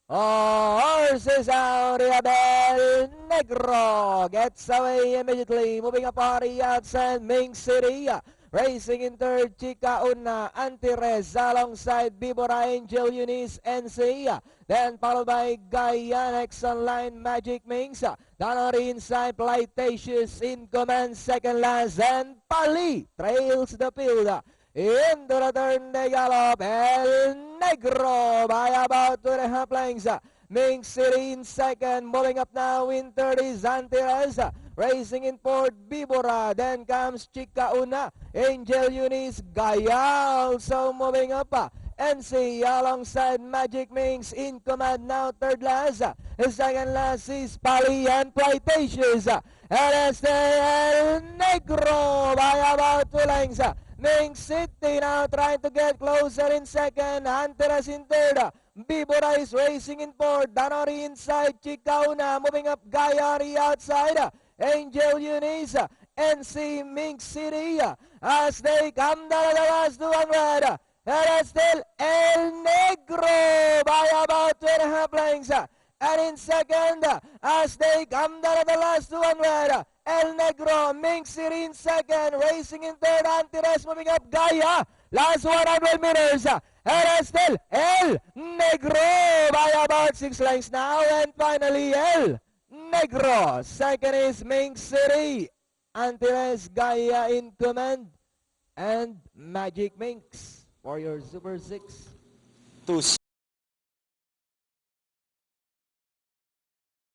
Horses out, Abel Negro gets away immediately. Moving up Hari outside Ming City. Racing in third, Chica Una, Antirez alongside Bibora, Angel Eunice, NC. Then followed by Gaia, next on line, Magic Mings. Danori inside, Plytatius in command, second last, and Pali trails the field. Into the turn they gallop, El Negro by about 2.5 lengths. Ming City in second, moving up now in third is Antilles. Racing in fourth, Bibora. Then comes Chica Una, Angel Eunice, Gaia also moving up. NC alongside Magic Mings in command now, third last. Second last is Pali and Plytatius. And it's El Negro by about 2 lengths. Ming City now trying to get closer in second. Antilles in third. Bibora is racing in fourth. Danori inside. Chica Una moving up. Gayari outside. Angel Eunice. NC Ming City. As they come down to the last 200. And it's still El Negro by about 2.5 lengths. And in second, as they come down to the last 200, El Negro, Ming City in second, racing in third, Antilles moving up, Gaia, last 100 meters, and it's still El Negro by about 6 lengths now, and finally El Negro, second is Ming City, Antilles, Gaia in command, and Magic Minx for your Super 6.